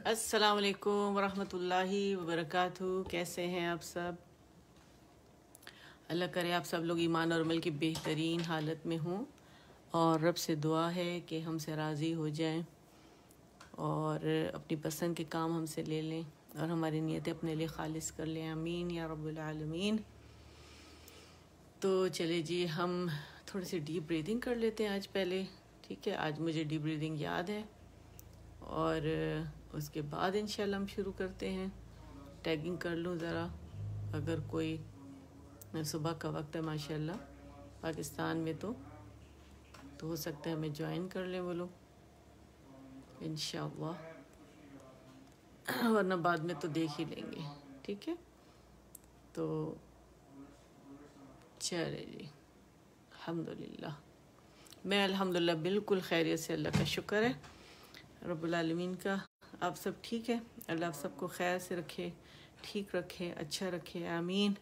السلام علیکم ورحمۃ اللہ وبرکاتہ. کیسے ہیں آپ سب؟ اللہ کرے آپ سب لوگ ایمان اور عمل کی بہترین حالت میں ہوں، اور رب سے دعا ہے کہ ہم سے راضی ہو جائیں اور اپنی پسند کے کام ہم سے لے لیں اور ہماری نیتیں اپنے لیے خالص کر لیں. آمین یا رب العالمین. تو چلے جی، ہم تھوڑی سی ڈیپ بریدنگ کر لیتے ہیں آج پہلے. ٹھیک ہے، آج مجھے ڈیپ بریدنگ یاد ہے اور اس کے بعد انشاءاللہ ہم شروع کرتے ہیں. ٹیگنگ کر لوں ذرا، اگر کوئی صبح کا وقت ہے ماشاءاللہ پاکستان میں تو ہو سکتا ہے ہمیں جوائن کر لیں وہ لوگ انشاءاللہ، ورنہ بعد میں تو دیکھ ہی لیں گے. ٹھیک ہے، تو چلے جی. الحمدللہ، میں الحمدللہ بالکل خیریت سے، اللہ کا شکر ہے رب العالمین کا. آپ سب ٹھیک ہے؟ اللہ آپ سب کو خیر سے رکھے، ٹھیک رکھے، اچھا رکھے. آمین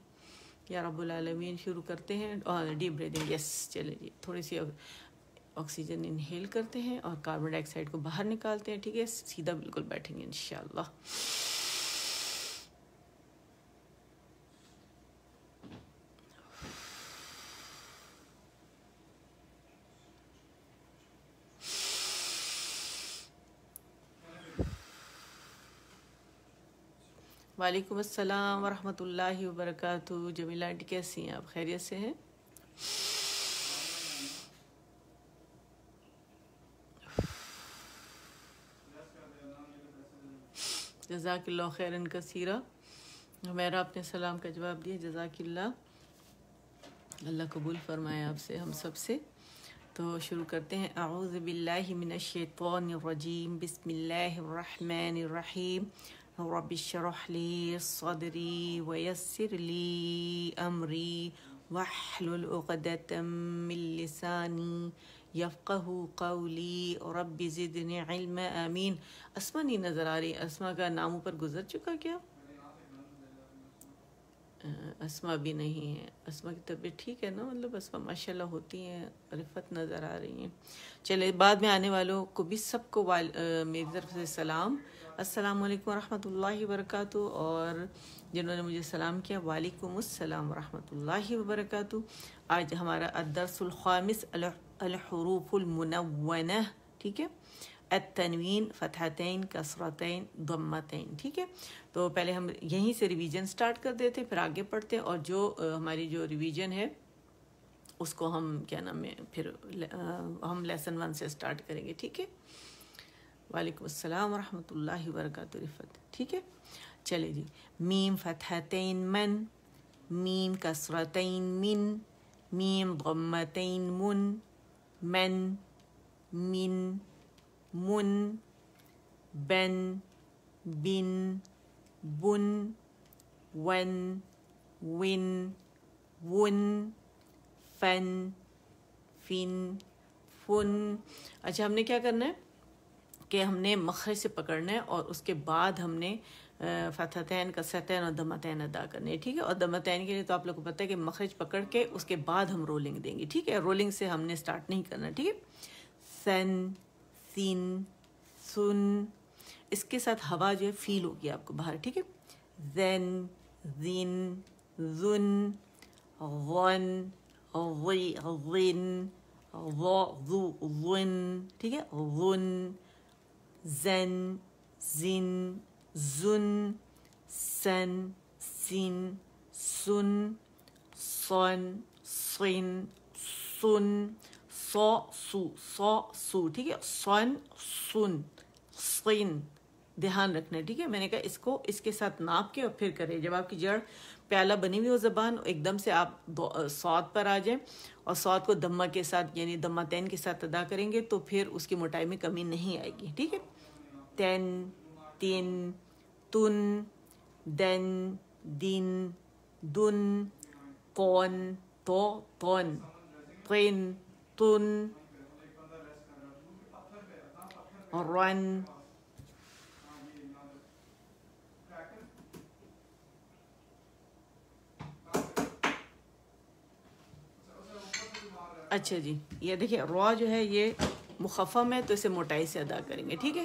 یا رب العالمین. شروع کرتے ہیں ڈیپ بریدنگ. یس، چلے جی، تھوڑی سی آکسیجن انہیل کرتے ہیں اور کاربن ڈائی آکسائڈ کو باہر نکالتے ہیں. ٹھیک ہے، سیدھا بالکل بیٹھیں گے انشاءاللہ. وعلیکم السلام ورحمۃ اللہ وبرکاتہ. جمیلہ آنٹی کیسی ہیں آپ؟ خیریت سے ہیں؟ جزاک اللہ خیراً کثیرہ. میرا اپنے سلام کا جواب دیا. جزاک اللہ، اللہ قبول فرمائے آپ سے، ہم سب سے. تو شروع کرتے ہیں. اعوذ باللہ من الشیطان الرجیم، بسم اللہ الرحمن الرحیم. رب اشرح لی صدری ویسر لی امری واحلل عقدۃ من لسانی یفقہ قولی رب زدنی علما. آمین. اسما نہیں نظر آ رہی. اسما کا نام اوپر گزر چکا کیا؟ اسما بھی نہیں ہے. اسما کی طبیعت ٹھیک ہے نا؟ مطلب اسما ماشاءاللہ ہوتی ہیں. رفت نظر آ رہی ہیں. چلے، بعد میں آنے والوں کو بھی سب کو میری طرف سے سلام. السلام علیکم ورحمۃ اللہ وبرکاتہ. اور جنہوں نے مجھے سلام کیا، وعلیکم السلام ورحمۃ اللہ وبرکاتہ. آج ہمارا الدرس الخامس، الحروف المنونہ. ٹھیک ہے، التنوین، فتحتین، کسرتین، ضمتین. ٹھیک ہے، تو پہلے ہم یہیں سے ریویژن سٹارٹ کر دیتے، پھر آگے پڑھتے ہیں. اور جو ہماری جو ریویژن ہے اس کو ہم کیا نام ہے، پھر ہم لیسن 1 سے سٹارٹ کریں گے. ٹھیک ہے، وعلیکم السلام ورحمۃ اللہ وبرکاتہ. رفت ٹھیک ہے. چلے جی. میم فتحتین من، میم کسرتین من، میم ضمتین من، من، من، من، بن، بن، بن، ون، ون، ون، فن، فن، فن. اچھا، ہم نے کیا کرنا ہے کہ ہم نے مخرج سے پکڑنا ہے اور اس کے بعد ہم نے فتحتین، کسرتین اور ضمتین ادا کرنے ہیں. ٹھیک ہے، اور ضمتین کے لیے تو آپ لوگ کو پتہ ہے کہ مخرج پکڑ کے اس کے بعد ہم رولنگ دیں گے. ٹھیک ہے، رولنگ سے ہم نے سٹارٹ نہیں کرنا. ٹھیک ہے، سن، سن، سن. اس کے ساتھ ہوا جو ہے فیل ہوگی آپ کو باہر. ٹھیک ہے، زن، زن، زن، غن، غی، غن، ذو، ظن. ٹھیک ہے، غن، زن، زن، زن، سن، سن، سن، صن، صن، سن، صو، سو، صو، سو. ٹھیک ہے، صن، سن، صن. دھیان رکھنا ہے. ٹھیک ہے، میں نے کہا اس کو اس کے ساتھ ناپ کے اور پھر کریں. جب آپ کی جڑ پیالہ بنی ہوئی ہو زبان، ایک دم سے آپ صاد پر آ جائیں اور صاد کو دمہ کے ساتھ یعنی ضمتین کے ساتھ ادا کریں گے تو پھر اس کی موٹائی میں کمی نہیں آئے گی. ٹھیک ہے، تن، تن، تن، دن، دن، دن، تون، تو، تون، طن، تن، رن. اچھا جی، یہ دیکھیں را جو ہے یہ مخفم ہے تو اسے موٹائی سے ادا کریں گے. ٹھیک ہے،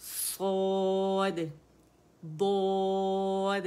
صاد, ضاد,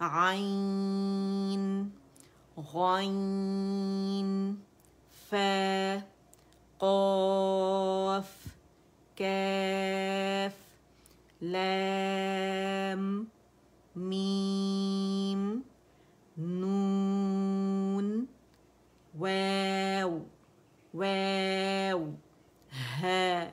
عين, غين, فا, قاف, كاف, لام, ميم, نون, واو, واو, ها,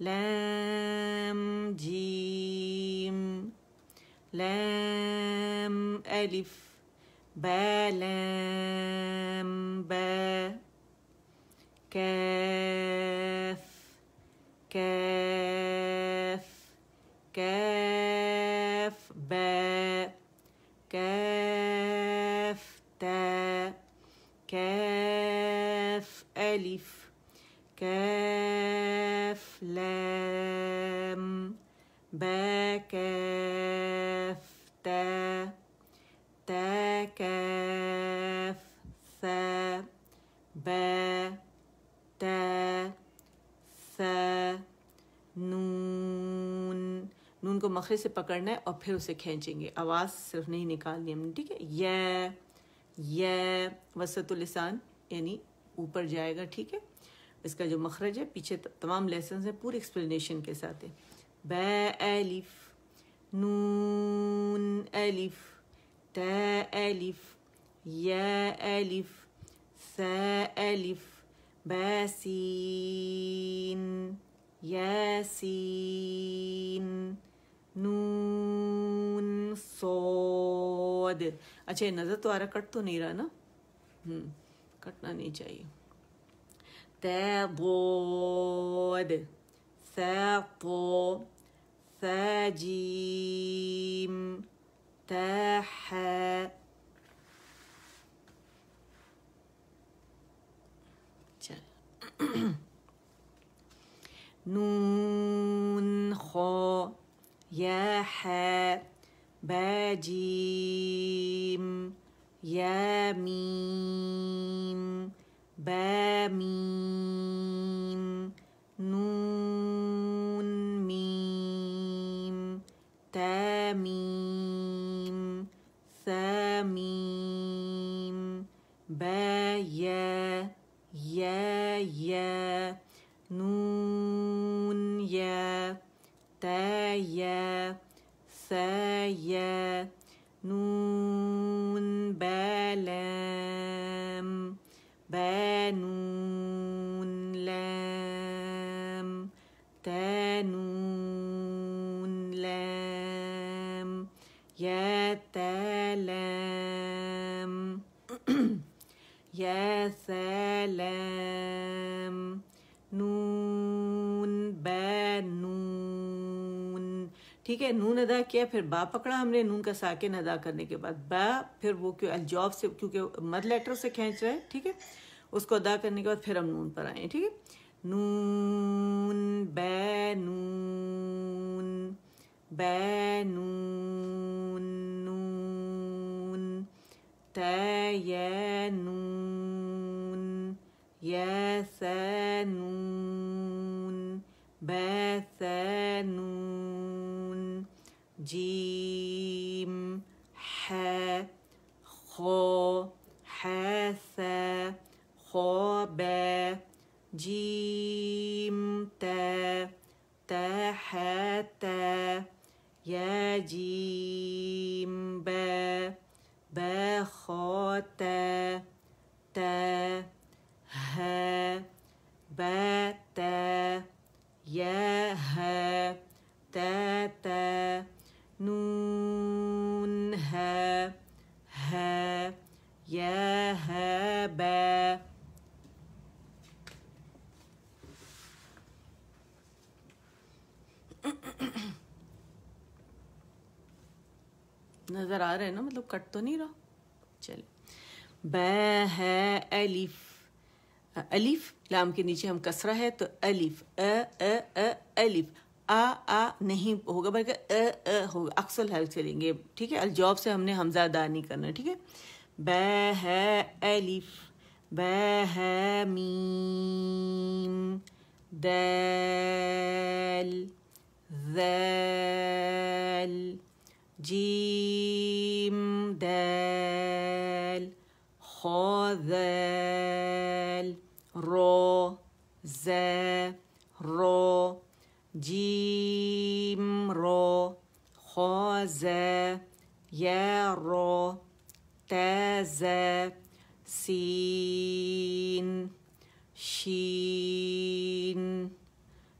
لام جیم لام الف با لام با کاف کاف کاف با کاف تا کاف الف کاف لام با کاف تا تا کاف ثا با تا ثا نون نون کو مخرج سے پکڑنا ہے اور پھر اسے کھینچیں گے، آواز صرف نہیں نکالنی ہم نے، ٹھیک ہے. یا وسط اللسان یعنی اوپر جائے گا، ٹھیک ہے. اس کا جو مخرج ہے پیچھے تمام لیسنز ہیں پوری ایکسپلینیشن کے ساتھ ہے. با الف نون الف تا الف یا الف ثا الف با سین یا سین نون صاد. اچھا یہ نظر تو آ رہا، کٹ تو نہیں رہا نا؟ کٹنا نہیں چاہیے. تا ضاد ثا طا ثا جیم تا حا. نون خا یا حا با جیم یا میم با میم نون میم تا میم ثا میم با یا یا نون یا تا یا ثا یا نون با لام با نون لام تا نون لام یا تا لام یا سلام نون با نون. ٹھیک ہے، نون ادا کیا، پھر با پکڑا ہم نے نون کا ساکن ادا کرنے کے بعد، با پھر وہ الجوف سے کیونکہ مد لیٹر سے کھینچ رہا ہے، ٹھیک ہے، اس کو ادا کرنے کے بعد پھر ہم نون پر آئیں. ٹھیک ہے، نون با نون با نون نون تا یا نون یا ثا نون با ثا نون جیم حا خا حا ثا خا با جیم تا تا حا تا یا جیم با با خا تا تا ها با تا یا ها تا تا نون ها ها یا ها با. نظر آ رہا ہے نا، مطلب کٹ تو نہیں رہا. چلے با ہے الف، الف لام کے نیچے ہم کسرہ ہے تو الف الف آ نہیں ہوگا بلکہ ہوگا، اکثر حل چلیں گے. ٹھیک ہے، الجواب سے ہم نے حمزہ ادا نہیں کرنا. ٹھیک ہے، با ہے الف با ہے میم دال ذال جیم دال خا ذال را ذا را جیم را خا ذا یا را تا ذا سین شین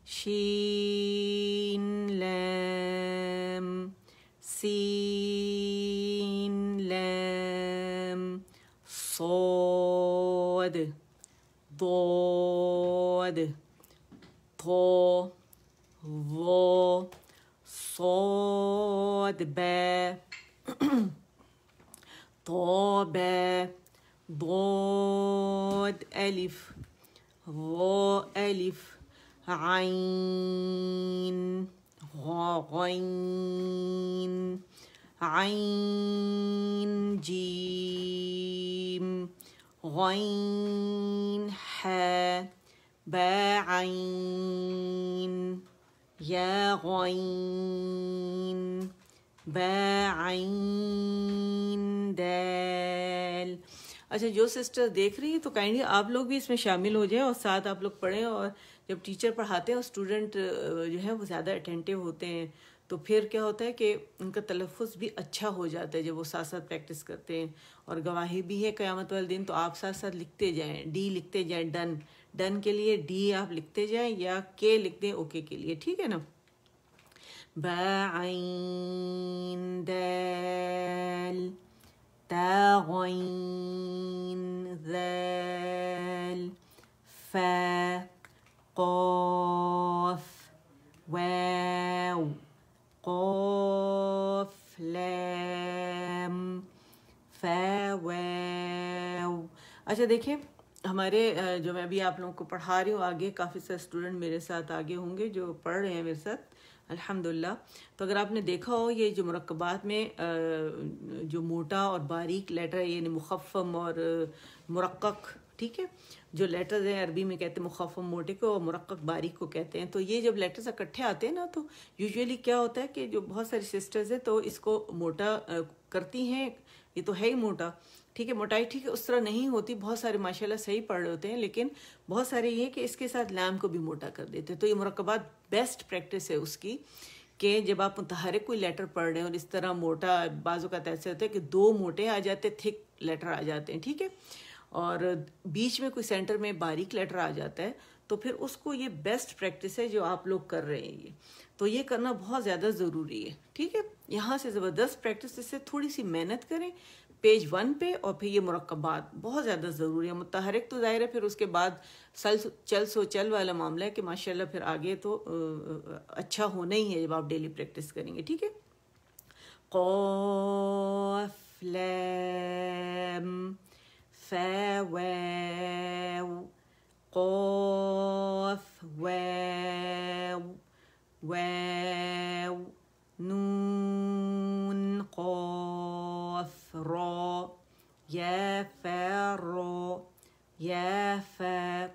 شین لام سين لام صاد ضاد طا ظا صاد با طا با ضاد ألف ظا ألف عين غا غين عين جيم غين حا با عين یا غین با عین دال. اچھا جو سسٹر دیکھ رہی ہیں تو کائنڈلی آپ لوگ بھی اس میں شامل ہو جائیں اور ساتھ آپ لوگ پڑھیں, اور جب ٹیچر پڑھاتے ہیں اور اسٹوڈنٹ جو ہے وہ زیادہ اٹینٹیو ہوتے ہیں تو پھر کیا ہوتا ہے کہ ان کا تلفظ بھی اچھا ہو جاتا ہے جب وہ ساتھ ساتھ پریکٹس کرتے ہیں. اور گواہی بھی ہے قیامت والے دن, تو آپ ساتھ ساتھ لکھتے جائیں, ڈی لکھتے جائیں, ڈن ڈن کے لیے ڈی آپ لکھتے جائیں یا کے لکھ دیں اوکے کے لیے, ٹھیک ہے نا. با عین دال تا غین ذال فا قاف واو قاف لام فا واو. اچھا دیکھیں ہمارے جو میں ابھی آپ لوگوں کو پڑھا رہی ہوں, آگے کافی سارے اسٹوڈنٹ میرے ساتھ آگے ہوں گے جو پڑھ رہے ہیں میرے ساتھ الحمدللہ. تو اگر آپ نے دیکھا ہو یہ جو مرکبات میں جو موٹا اور باریک لیٹر ہے یعنی مخفم اور مرقق, ٹھیک ہے, جو لیٹرز ہیں عربی میں کہتے ہیں مخفم موٹے کو اور مرقق باریک کو کہتے ہیں. تو یہ جب لیٹرز اکٹھے آتے ہیں نا تو یوزولی کیا ہوتا ہے کہ جو بہت ساری سسٹرز ہیں تو اس کو موٹا کرتی ہیں, یہ تو ہے ہی موٹا, ٹھیک ہے, موٹائی ٹھیک ہے اس طرح نہیں ہوتی, بہت سارے ماشاءاللہ صحیح پڑھ رہے ہوتے ہیں, لیکن بہت سارے یہ کہ اس کے ساتھ لام کو بھی موٹا کر دیتے ہیں. تو یہ مرکبات بیسٹ پریکٹس ہے اس کی کہ جب آپ متحرک کوئی لیٹر پڑھ رہے ہیں اور اس طرح موٹا, بعض اوقات ایسے ہوتا ہے کہ دو موٹے آ جاتے ہیں, تھک لیٹر آ جاتے ہیں, ٹھیک ہے, اور بیچ میں کوئی سینٹر میں باریک لیٹر آ جاتا ہے, تو پھر اس کو یہ بیسٹ پریکٹس ہے جو آپ لوگ کر رہے ہیں. تو یہ کرنا بہت زیادہ ضروری ہے, ٹھیک ہے. یہاں سے زبردست پریکٹس, اس سے تھوڑی سی محنت کریں پیج 1 پہ, اور پھر یہ مرکبات بہت زیادہ ضروری ہے. متحرک تو ظاہر ہے پھر اس کے بعد چل سو چل والا معاملہ ہے کہ ماشاءاللہ پھر آگے تو اچھا ہونا ہی ہے جب آپ ڈیلی پریکٹس کریں گے, ٹھیک ہے. قاف لام فا واو قاف واو واو نون قاف را یا فا را یا فا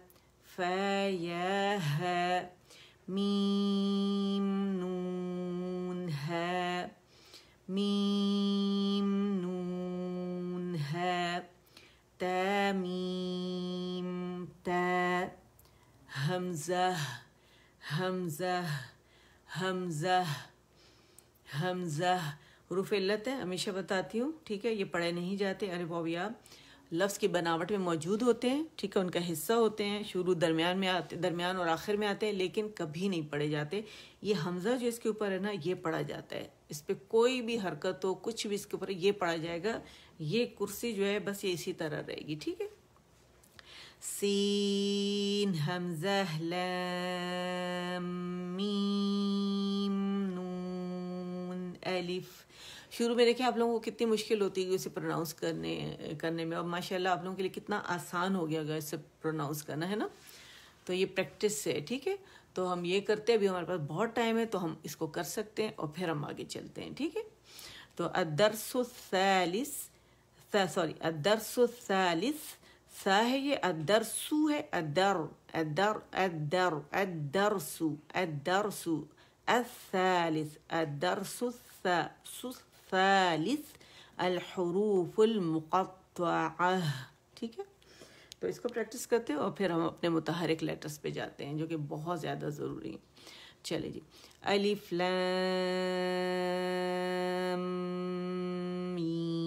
فا یا ها میم نون ها میم نون ها تا میم تا حمزہ حمزہ حمزہ حمزہ. حروف علت ہے, ہمیشہ بتاتی ہوں, ٹھیک ہے, یہ پڑھے نہیں جاتے. الف واو یا لفظ کی بناوٹ میں موجود ہوتے ہیں, ٹھیک ہے, ان کا حصہ ہوتے ہیں, شروع درمیان میں آتے, درمیان اور آخر میں آتے ہیں, لیکن کبھی نہیں پڑھے جاتے. یہ حمزہ جو اس کے اوپر ہے نا, یہ پڑھا جاتا ہے, اس پہ کوئی بھی حرکت ہو کچھ بھی اس کے اوپر یہ پڑھا جائے گا. یہ کرسی جو ہے بس یہ اسی طرح رہے گی, ٹھیک ہے. سین حمزہ لام میم نون الف. شروع میں دیکھیں آپ لوگوں کو کتنی مشکل ہوتی ہے اسے پروناؤنس کرنے میں, اور ماشاءاللہ آپ لوگوں کے لیے کتنا آسان ہو گیا اسے پروناؤنس کرنا, ہے نا. تو یہ پریکٹس سے, ٹھیک ہے. تو ہم یہ کرتے ہیں, ابھی ہمارے پاس بہت ٹائم ہے تو ہم اس کو کر سکتے ہیں اور پھر ہم آگے چلتے ہیں, ٹھیک ہے. تو الدرس الثالث الدرس الثالث سا ہے, یہ الدرسو ہے, الدرس الثالث الدرس الثالث الحروف المقطعہ, ٹھیک ہے. تو اس کو پریکٹس کرتے ہیں اور پھر ہم اپنے متحرک لیٹرز پہ جاتے ہیں جو کہ بہت زیادہ ضروری ہیں. چلے جی, الف لام میم.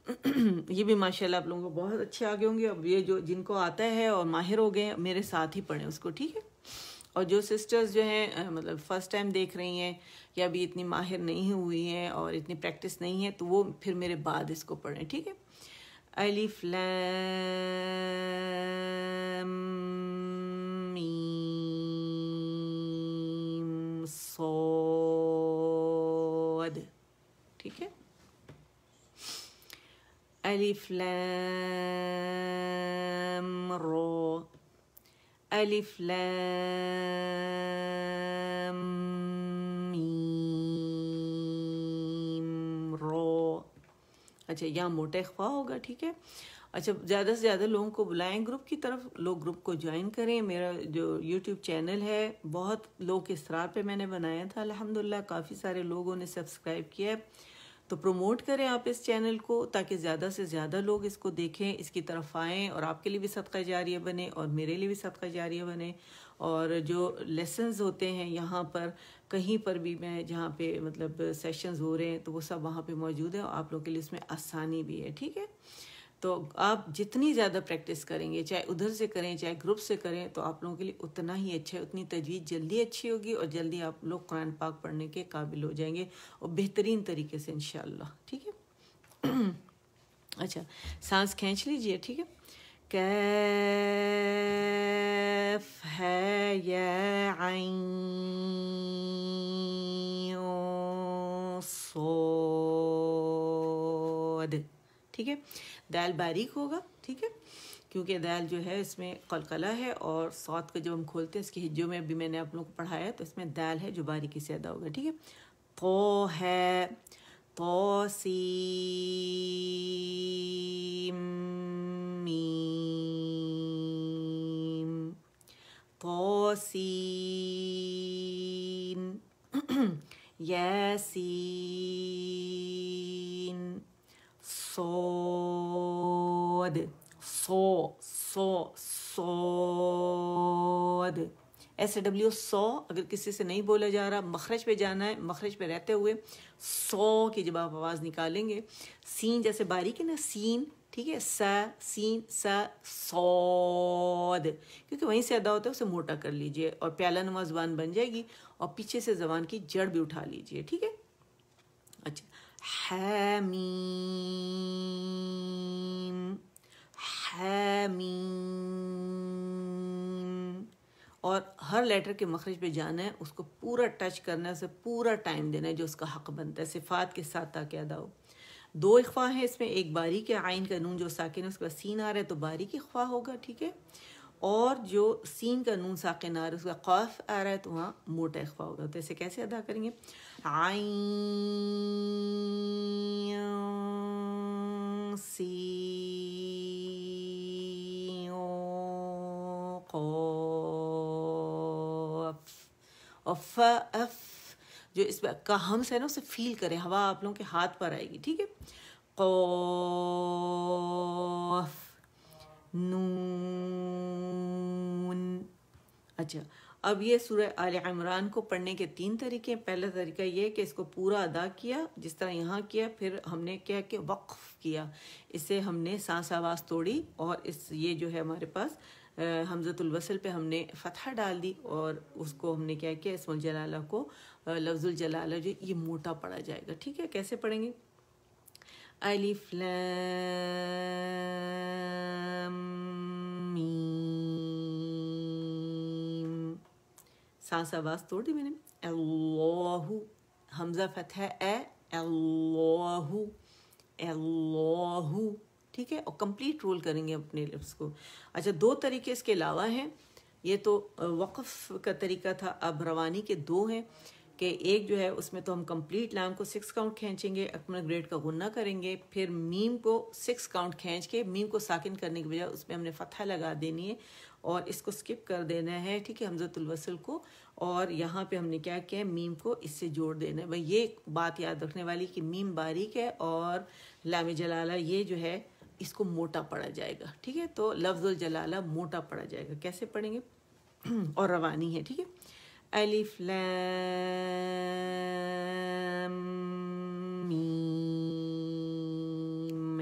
یہ بھی ماشاءاللہ آپ لوگوں کو بہت اچھے آگے ہوں گے. اب یہ جو جن کو آتا ہے اور ماہر ہو گئے میرے ساتھ ہی پڑھیں اس کو, ٹھیک ہے. اور جو سسٹرز جو ہیں مطلب فرسٹ ٹائم دیکھ رہی ہیں یا ابھی اتنی ماہر نہیں ہوئی ہیں اور اتنی پریکٹس نہیں ہے تو وہ پھر میرے بعد اس کو پڑھیں, ٹھیک ہے. الف لام میم صاد, ٹھیک ہے. الف لام را, الف لام میم را. اچھا یہاں موٹا اخفا ہوگا, ٹھیک ہے. اچھا زیادہ سے زیادہ لوگوں کو بلائیں گروپ کی طرف, لوگ گروپ کو جوائن کریں. میرا جو یوٹیوب چینل ہے بہت لوگ کے اصرار پہ میں نے بنایا تھا, الحمدللہ کافی سارے لوگوں نے سبسکرائب کیا ہے. تو پروموٹ کریں آپ اس چینل کو تاکہ زیادہ سے زیادہ لوگ اس کو دیکھیں, اس کی طرف آئیں اور آپ کے لیے بھی صدقہ جاریہ بنے اور میرے لیے بھی صدقہ جاریہ بنے. اور جو لیسنز ہوتے ہیں یہاں پر کہیں پر بھی میں جہاں پہ مطلب سیشنز ہو رہے ہیں تو وہ سب وہاں پہ موجود ہے اور آپ لوگوں کے لیے اس میں آسانی بھی ہے, ٹھیک ہے. تو آپ جتنی زیادہ پریکٹس کریں گے, چاہے ادھر سے کریں چاہے گروپ سے کریں, تو آپ لوگوں کے لیے اتنا ہی اچھا ہے, اتنی تجوید جلدی اچھی ہوگی اور جلدی آپ لوگ قرآن پاک پڑھنے کے قابل ہو جائیں گے اور بہترین طریقے سے انشاءاللہ, ٹھیک ہے. اچھا سانس کھینچ لیجئے, ٹھیک ہے. کیف ہے یا عین صاد, ٹھیک ہے. دال باریک ہوگا, ٹھیک ہے, کیونکہ دال جو ہے اس میں قلقلہ ہے اور صاد کا جب ہم کھولتے ہیں اس کی ہجوں میں ابھی میں نے آپ لوگوں کو پڑھایا تو اس میں دال ہے جو باریکی سے ادا ہوگا, ٹھیک ہے. تو ہے تو سین میم, تو سین یاسین صاد, صاد ایس ڈبلیو سو. اگر کسی سے نہیں بولا جا رہا مخرج پہ جانا ہے, مخرج پہ رہتے ہوئے سو کی جب آپ آواز نکالیں گے, سین جیسے باریک ہے نا سین, ٹھیک ہے, سا سین سا صاد, کیونکہ وہیں سے ادا ہوتا ہے اسے موٹا کر لیجئے اور پیالہ نما زبان بن جائے گی اور پیچھے سے زبان کی جڑ بھی اٹھا لیجئے, ٹھیک ہے. اچھا حامیم, حامیم, اور ہر لیٹر کے مخرج پہ جانا ہے, اس کو پورا ٹچ کرنا ہے, اسے پورا ٹائم دینا ہے جو اس کا حق بنتا ہے صفات کے ساتھ تاکہ ادا ہو. دو اخفا ہیں اس میں, ایک باریک ہے, عین کا نون جو ساکن ہے اس کا سین آ رہا ہے تو باریک اخفا ہوگا, ٹھیک ہے. اور جو سین کا نون ساکن آ رہا ہے اس کا قاف آ رہا ہے تو وہاں موٹا اخفا ہوگا. تو اسے کیسے ادا کریں گے؟ عین سین قاف, اور ف اف جو اس کا ہمس ہے نا اسے فیل کریں, ہوا آپ لوگوں کے ہاتھ پر آئے گی, ٹھیک ہے. قاف نون. اچھا اب یہ سورہ آل عمران کو پڑھنے کے 3 طریقے ہیں. پہلا طریقہ یہ کہ اس کو پورا ادا کیا جس طرح یہاں کیا, پھر ہم نے کیا کہ وقف کیا, اسے ہم نے سانس آواز توڑی اور اس یہ جو ہے ہمارے پاس حمزۃ الوصل پہ ہم نے فتحہ ڈال دی اور اس کو ہم نے کیا کیا اسم الجلالہ کو لفظ الجلالہ جو یہ موٹا پڑھا جائے گا, ٹھیک ہے. کیسے پڑھیں گے؟ الف لام میم, سانس آواز توڑ دی میں نے, اللہ, حمزہ فتح اے, اللہ اللہ, ٹھیک ہے. اور کمپلیٹ رول کریں گے اپنے لفظ کو. اچھا 2 طریقے اس کے علاوہ ہیں, یہ تو وقف کا طریقہ تھا, اب روانی کے 2 ہیں کہ ایک جو ہے اس میں تو ہم کمپلیٹ لام کو 6 کاؤنٹ کھینچیں گے, اکمل گریڈ کا غنہ کریں گے, پھر میم کو 6 کاؤنٹ کھینچ کے میم کو ساکن کرنے کے بجائے اس میں ہم نے فتحہ لگا دینی ہے اور اس کو سکپ کر دینا ہے, ٹھیک ہے, حمزۃ الوصل کو. اور یہاں پہ ہم نے کیا کیا ہے, میم کو اس سے جوڑ دینا ہے. بھائی یہ بات یاد رکھنے والی کہ میم باریک ہے اور لام جلالہ یہ جو ہے اس کو موٹا پڑھا جائے گا, ٹھیک ہے. تو لفظ الجلالہ موٹا پڑھا جائے گا. کیسے پڑھیں گے؟ اور روانی ہے, ٹھیک ہے. الف لام میم,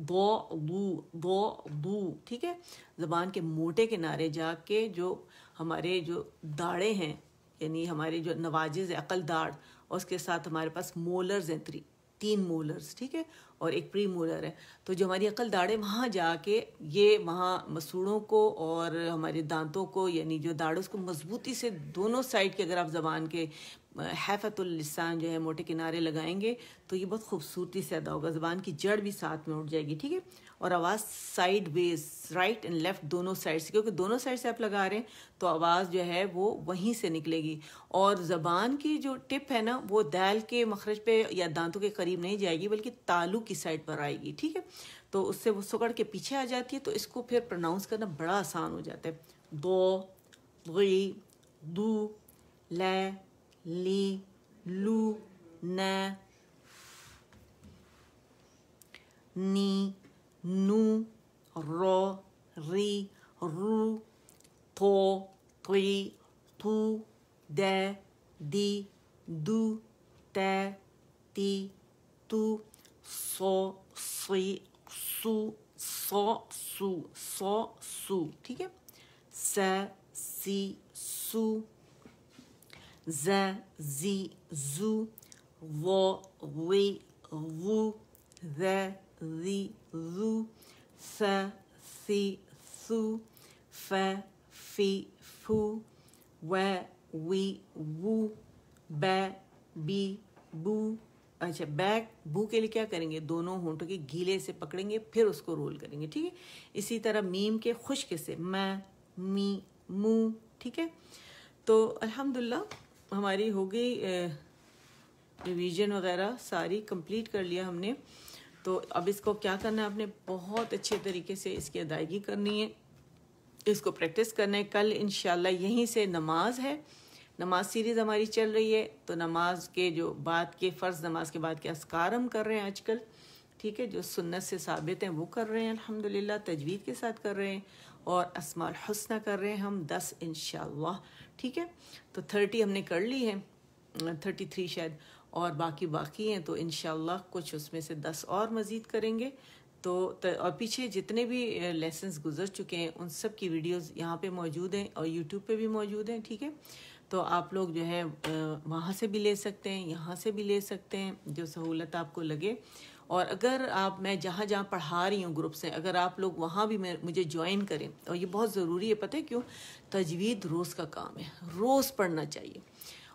دو. ٹھیک ہے, زبان کے موٹے کنارے جا کے جو ہمارے جو داڑے ہیں, یعنی ہمارے جو نواجز عقل داڑ, اور اس کے ساتھ ہمارے پاس مولرز ہیں 3 مولرز, ٹھیک ہے, اور ایک پری مولر ہے. تو جو ہماری عقل داڑے وہاں جا کے یہ وہاں مسوڑوں کو اور ہمارے دانتوں کو, یعنی جو داڑوں کو مضبوطی سے دونوں سائڈ کے اگر آپ زبان کے حیفت اللسان جو ہے موٹے کنارے لگائیں گے تو یہ بہت خوبصورتی سے ادا ہوگا. زبان کی جڑ بھی ساتھ میں اٹھ جائے گی, ٹھیک ہے, اور آواز side ways, right and left دونوں سائڈ سے, کیونکہ دونوں سائڈ سے آپ لگا رہے ہیں تو آواز جو ہے وہ وہیں سے نکلے گی. اور زبان کی جو ٹپ ہے نا وہ دال کے مخرج پہ یا دانتوں کے قریب نہیں جائے گی بلکہ تالو کی سائڈ پر آئے گی, ٹھیک ہے, تو اس سے وہ سکڑ کے پیچھے آ جاتی ہے, تو اس کو پھر پروناؤنس کرنا بڑا آسان ہو جاتا ہے. دو, غی, دو, لے, لی, لو, نہ, نی, نو, رو, ری, رو, تو, قی, تو, دے, دی, دو, تے, تی, تو, سو, سی, سو, سو, ٹھیک ہے, سے, سی, سو, ز, زی, زو, وہ, وی, وو, ذے, ذی, ذو, ث, ثی, ثو, ف, فی, فو, و, وی, وو, بے, بی, بو. اچھا, بیک بو کے لیے کیا کریں گے, دونوں ہونٹوں کے گیلے سے پکڑیں گے پھر اس کو رول کریں گے, ٹھیک ہے. اسی طرح میم کے خشک سے میں, می, مو, ٹھیک ہے. تو الحمدللہ ہماری ہو گئی ریویژن وغیرہ ساری کمپلیٹ کر لیا ہم نے. تو اب اس کو کیا کرنا ہے, آپ نے بہت اچھے طریقے سے اس کی ادائیگی کرنی ہے, اس کو پریکٹس کرنا ہے. کل انشاءاللہ یہیں سے نماز ہے, نماز سیریز ہماری چل رہی ہے, تو نماز کے جو بعد کے فرض نماز کے بعد کے اذکار ہم کر رہے ہیں آج کل, ٹھیک ہے, جو سنت سے ثابت ہیں وہ کر رہے ہیں الحمدللہ, تجوید کے ساتھ کر رہے ہیں, اور اسماء الحسنہ کر رہے ہیں ہم 10 انشاءاللہ, ٹھیک ہے. تو 30 ہم نے کر لی ہے, 33 شاید, اور باقی ہیں, تو انشاءاللہ کچھ اس میں سے 10 اور مزید کریں گے. تو اور پیچھے جتنے بھی لیسنز گزر چکے ہیں ان سب کی ویڈیوز یہاں پہ موجود ہیں اور یوٹیوب پہ بھی موجود ہیں, ٹھیک ہے. تو آپ لوگ جو ہے وہاں سے بھی لے سکتے ہیں, یہاں سے بھی لے سکتے ہیں, جو سہولت آپ کو لگے. اور اگر آپ, میں جہاں جہاں پڑھا رہی ہوں گروپ سے, اگر آپ لوگ وہاں بھی مجھے جوائن کریں, اور یہ بہت ضروری ہے, پتہ ہے کیوں, تجوید روز کا کام ہے, روز پڑھنا چاہیے.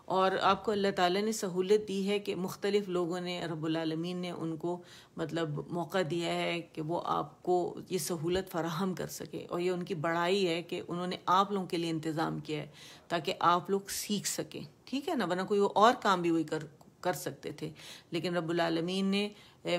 اور آپ کو اللہ تعالیٰ نے سہولت دی ہے کہ مختلف لوگوں نے, رب العالمین نے ان کو مطلب موقع دیا ہے کہ وہ آپ کو یہ سہولت فراہم کر سکے, اور یہ ان کی بڑائی ہے کہ انہوں نے آپ لوگوں کے لیے انتظام کیا ہے تاکہ آپ لوگ سیکھ سکیں, ٹھیک ہے نا, ورنہ کوئی اور کام بھی وہی کر سکتے تھے. لیکن رب العالمین نے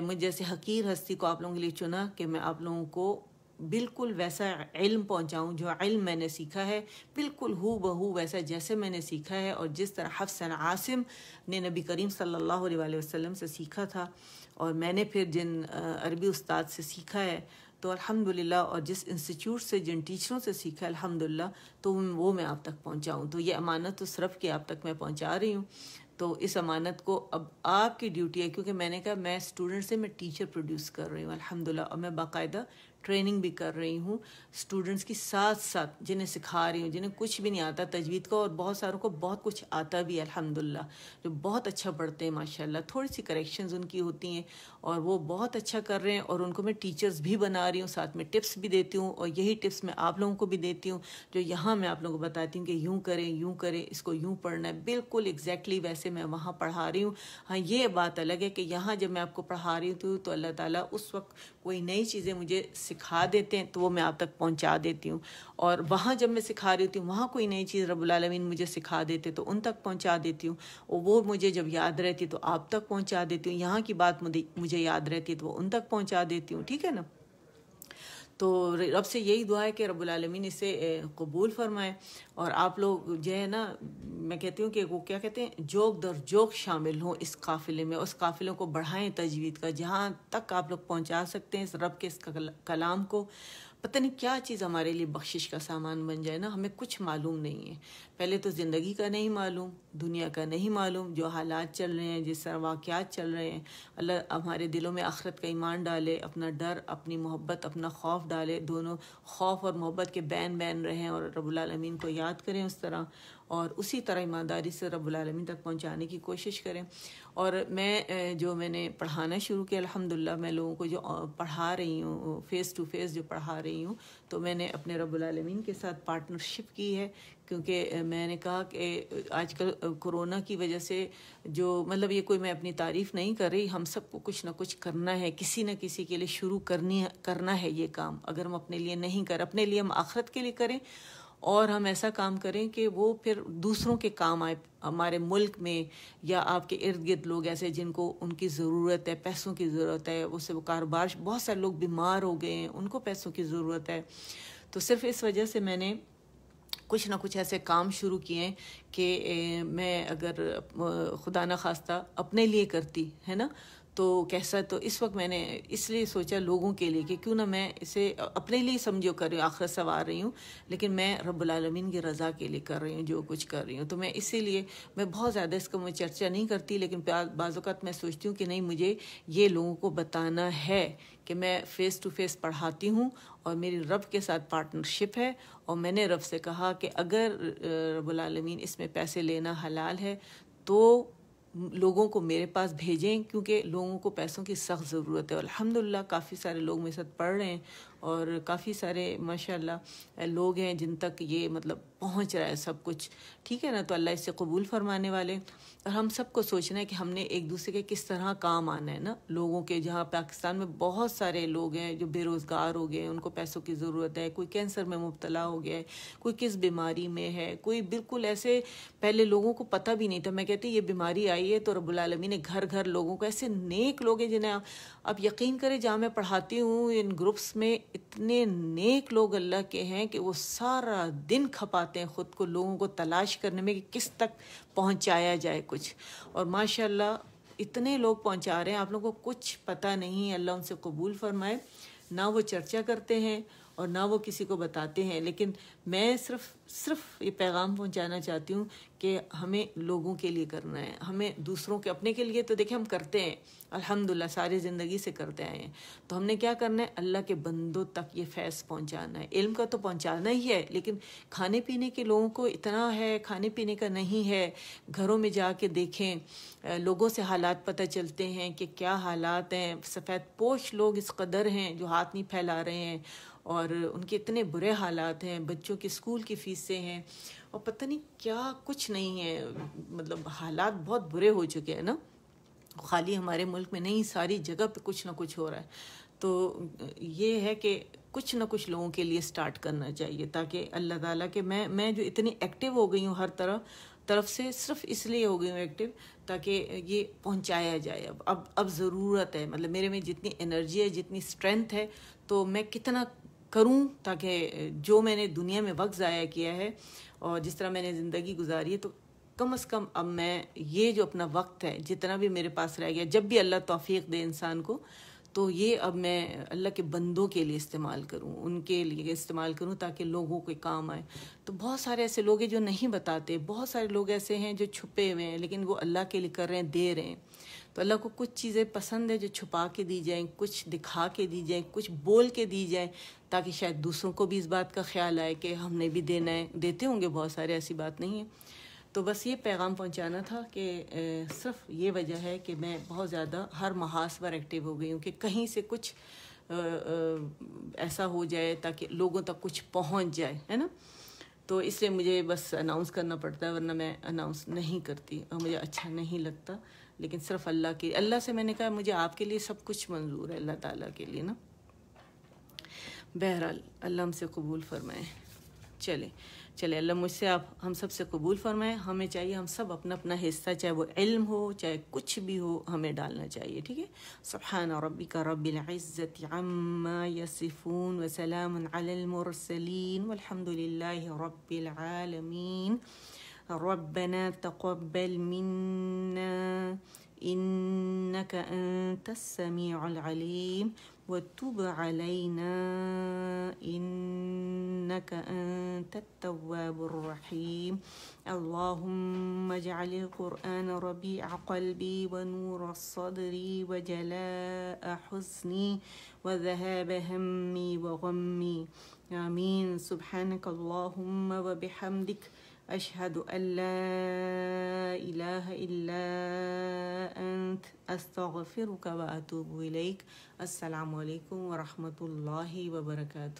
مجھ جیسے حقیر ہستی کو آپ لوگوں کے لیے چنا کہ میں آپ لوگوں کو بالکل ویسا علم پہنچاؤں, جو علم میں نے سیکھا ہے بالکل ہو بہو ویسا جیسے میں نے سیکھا ہے, اور جس طرح حفص بن عاصم نے نبی کریم صلی اللہ علیہ وسلم سے سیکھا تھا, اور میں نے پھر جن عربی استاد سے سیکھا ہے, تو الحمدللہ, اور جس انسٹیٹیوٹ سے جن ٹیچروں سے سیکھا ہے الحمدللہ, تو وہ میں آپ تک پہنچاؤں. تو یہ امانت تو صرف کہ آپ تک میں پہنچا رہی ہوں. تو اس امانت کو اب آپ کی ڈیوٹی ہے, کیونکہ میں نے کہا میں اسٹوڈنٹ سے میں ٹیچر پروڈیوس کر رہی ہوں الحمدللہ, اور میں باقاعدہ ٹریننگ بھی کر رہی ہوں اسٹوڈنٹس کی ساتھ ساتھ, جنہیں سکھا رہی ہوں, جنہیں کچھ بھی نہیں آتا تجوید کا, اور بہت ساروں کو بہت کچھ آتا بھی الحمدللہ, جو بہت اچھا پڑھتے ہیں ماشاءاللہ. تھوڑی سی کریکشنز ان کی ہوتی ہیں اور وہ بہت اچھا کر رہے ہیں, اور ان کو میں ٹیچرز بھی بنا رہی ہوں, ساتھ میں ٹپس بھی دیتی ہوں, اور یہی ٹپس میں آپ لوگوں کو بھی دیتی ہوں, جو یہاں میں آپ لوگوں کو بتاتی ہوں کہ یوں کریں, اس کو یوں پڑھنا ہے, بالکل ایگزیکٹلی ویسے میں وہاں پڑھا رہی ہوں. ہاں, یہ بات الگ ہے کہ یہاں جب میں آپ کو پڑھا رہی ہوں تو اللہ تعالیٰ اس وقت کوئی نئی چیزیں مجھے سکھا دیتے ہیں تو وہ میں آپ تک پہنچا دیتی ہوں, اور وہاں جب میں سکھا رہی ہوتی ہوں وہاں کوئی نئی چیز رب العالمین مجھے سکھا دیتے تو ان تک پہنچا دیتی ہوں, اور وہ مجھے جب یاد رہتی تو آپ تک پہنچا دیتی ہوں, یہاں کی بات مجھے یاد رہتی ہے تو وہ ان تک پہنچا دیتی ہوں, ٹھیک ہے نا. تو رب سے یہی دعا ہے کہ رب العالمین اسے قبول فرمائے, اور آپ لوگ جو ہے نا, میں کہتی ہوں کہ وہ کیا کہتے ہیں, جوک در جوک شامل ہوں اس قافلے میں, اس قافلوں کو بڑھائیں تجوید کا, جہاں تک آپ لوگ پہنچا سکتے ہیں اس رب کے اس کلام کو پتہ نہیں کیا چیز ہمارے لیے بخشش کا سامان بن جائے نا، ہمیں کچھ معلوم نہیں ہے. پہلے تو زندگی کا نہیں معلوم، دنیا کا نہیں معلوم، جو حالات چل رہے ہیں، جس طرح واقعات چل رہے ہیں. اللہ ہمارے دلوں میں آخرت کا ایمان ڈالے، اپنا ڈر، اپنی محبت، اپنا خوف ڈالے، دونوں خوف اور محبت کے بین رہیں اور رب العالمین کو یاد کریں اس طرح، اور اسی طرح ایمانداری سے رب العالمین تک پہنچانے کی کوشش کریں. اور میں نے پڑھانا شروع کیا الحمدللہ، میں لوگوں کو جو پڑھا رہی ہوں، فیس ٹو فیس جو پڑھا رہی ہوں، تو میں نے اپنے رب العالمین کے ساتھ پارٹنرشپ کی ہے. کیونکہ میں نے کہا کہ آج کل کرونا کی وجہ سے جو مطلب یہ کوئی میں اپنی تعریف نہیں کر رہی، ہم سب کو کچھ نہ کچھ کرنا ہے، کسی نہ کسی کے لیے شروع کرنا ہے یہ کام. اگر ہم اپنے لیے نہیں اپنے لیے ہم آخرت کے لیے کریں، اور ہم ایسا کام کریں کہ وہ پھر دوسروں کے کام آئے. ہمارے ملک میں یا آپ کے ارد گرد لوگ ایسے جن کو ان کی ضرورت ہے، پیسوں کی ضرورت ہے، اس سے وہ کاروبار، بہت سارے لوگ بیمار ہو گئے ہیں، ان کو پیسوں کی ضرورت ہے. تو صرف اس وجہ سے میں نے کچھ نہ کچھ ایسے کام شروع کیے ہیں کہ میں اگر خدا نہ خواستہ اپنے لیے کرتی ہے نا تو کیسا. تو اس وقت میں نے اس لیے سوچا لوگوں کے لیے کہ کیوں نہ میں اسے اپنے لیے سمجھو کر رہی ہوں، آخرت سنوار رہی ہوں، لیکن میں رب العالمین کی رضا کے لیے کر رہی ہوں جو کچھ کر رہی ہوں. تو میں اسی لیے میں بہت زیادہ اس کا میں چرچا نہیں کرتی، لیکن بعض اوقات میں سوچتی ہوں کہ نہیں، مجھے یہ لوگوں کو بتانا ہے کہ میں فیس ٹو فیس پڑھاتی ہوں اور میری رب کے ساتھ پارٹنرشپ ہے. اور میں نے رب سے کہا کہ اگر رب العالمین اس میں پیسے لینا حلال ہے تو لوگوں کو میرے پاس بھیجیں، کیونکہ لوگوں کو پیسوں کی سخت ضرورت ہے. اور الحمدللہ کافی سارے لوگ میرے ساتھ پڑھ رہے ہیں، اور کافی سارے ماشاءاللہ لوگ ہیں جن تک یہ مطلب پہنچ رہا ہے سب کچھ. ٹھیک ہے نا، تو اللہ اس سے قبول فرمانے والے. اور ہم سب کو سوچنا ہے کہ ہم نے ایک دوسرے کے کس طرح کام آنا ہے نا. لوگوں کے جہاں پاکستان میں بہت سارے لوگ ہیں جو بے روزگار ہو گئے ہیں، ان کو پیسوں کی ضرورت ہے، کوئی کینسر میں مبتلا ہو گیا ہے، کوئی کس بیماری میں ہے، کوئی بالکل ایسے پہلے لوگوں کو پتہ بھی نہیں تھا. میں کہتی یہ بیماری آئی ہے تو رب العالمین نے گھر گھر لوگوں کو، ایسے نیک لوگ ہیں جنہیں آپ یقین کریں، جہاں میں پڑھاتی ہوں ان گروپس میں اتنے نیک لوگ اللہ کے ہیں کہ وہ سارا دن کھپاتے ہیں خود کو لوگوں کو تلاش کرنے میں کہ کس تک پہنچایا جائے کچھ. اور ماشاءاللہ اتنے لوگ پہنچا رہے ہیں، آپ لوگوں کو کچھ پتہ نہیں. اللہ ان سے قبول فرمائے. نہ وہ چرچا کرتے ہیں اور نہ وہ کسی کو بتاتے ہیں، لیکن میں صرف یہ پیغام پہنچانا چاہتی ہوں کہ ہمیں لوگوں کے لیے کرنا ہے. ہمیں دوسروں کے، اپنے کے لیے تو دیکھیں ہم کرتے ہیں الحمدللہ، ساری زندگی سے کرتے آئے ہیں. تو ہم نے کیا کرنا ہے؟ اللہ کے بندوں تک یہ فیض پہنچانا ہے. علم کا تو پہنچانا ہی ہے، لیکن کھانے پینے کے لوگوں کو اتنا ہے، کھانے پینے کا نہیں ہے. گھروں میں جا کے دیکھیں، لوگوں سے حالات پتہ چلتے ہیں کہ کیا حالات ہیں. سفید پوش لوگ اس قدر ہیں جو ہاتھ نہیں پھیلا رہے ہیں، اور ان کے اتنے برے حالات ہیں. بچوں کی اسکول کی فیسیں ہیں، اور پتہ نہیں کیا کچھ نہیں ہے. مطلب حالات بہت برے ہو چکے ہیں نا. خالی ہمارے ملک میں نہیں، ساری جگہ پہ کچھ نہ کچھ ہو رہا ہے. تو یہ ہے کہ کچھ نہ کچھ لوگوں کے لیے سٹارٹ کرنا چاہیے، تاکہ اللہ تعالیٰ کہ میں جو اتنی ایکٹیو ہو گئی ہوں ہر طرف سے، صرف اس لیے ہو گئی ہوں ایکٹیو تاکہ یہ پہنچایا جائے. اب ضرورت ہے، مطلب میرے میں جتنی انرجی ہے، جتنی اسٹرینتھ ہے، تو میں کتنا کروں تاکہ جو میں نے دنیا میں وقت ضائع کیا ہے اور جس طرح میں نے زندگی گزاری ہے، تو کم از کم اب میں یہ جو اپنا وقت ہے جتنا بھی میرے پاس رہ گیا، جب بھی اللہ توفیق دے انسان کو، تو یہ اب میں اللہ کے بندوں کے لیے استعمال کروں، ان کے لیے استعمال کروں تاکہ لوگوں کے کام آئے. تو بہت سارے ایسے لوگ ہیں جو نہیں بتاتے، بہت سارے لوگ ایسے ہیں جو چھپے ہوئے ہیں، لیکن وہ اللہ کے لیے کر رہے ہیں، دے رہے ہیں. تو اللہ کو کچھ چیزیں پسند ہے جو چھپا کے دی جائیں، کچھ دکھا کے دی جائیں، کچھ بول کے دی جائیں، تاکہ شاید دوسروں کو بھی اس بات کا خیال آئے کہ ہم نے بھی دینا ہے. دیتے ہوں گے بہت سارے، ایسی بات نہیں ہے. تو بس یہ پیغام پہنچانا تھا کہ صرف یہ وجہ ہے کہ میں بہت زیادہ ہر محاذ پر ایکٹیو ہو گئی ہوں کہ کہیں سے کچھ ایسا ہو جائے تاکہ لوگوں تک کچھ پہنچ جائے، ہے نا. تو اس لیے مجھے بس اناؤنس کرنا پڑتا ہے، ورنہ میں اناؤنس نہیں کرتی اور مجھے اچھا نہیں لگتا. لیکن صرف اللہ سے میں نے کہا مجھے آپ کے لیے سب کچھ منظور ہے، اللہ تعالیٰ کے لیے نا. بہرحال اللہ ہم سے قبول فرمائے. چلے اللہ مجھ سے ہم سب سے قبول فرمائے. ہمیں چاہیے ہم سب اپنا اپنا حصہ، چاہے وہ علم ہو چاہے کچھ بھی ہو، ہمیں ڈالنا چاہیے. ٹھیک ہے. سبحان ربک رب العزت عما یصفون وسلام علی المرسلین والحمد للہ رب العالمین. ربنا تقبل منا إنك أنت السميع العليم وتب علينا إنك أنت التواب الرحيم اللهم اجعل القرآن ربيع قلبي ونور صدري وجلاء حزني وذهاب همي وغمي آمين سبحانك اللهم وبحمدك أشهد أن لا إله إلا أنت أستغفرك وأتوب إليك السلام علیکم ورحمۃ اللہ وبرکاتہ.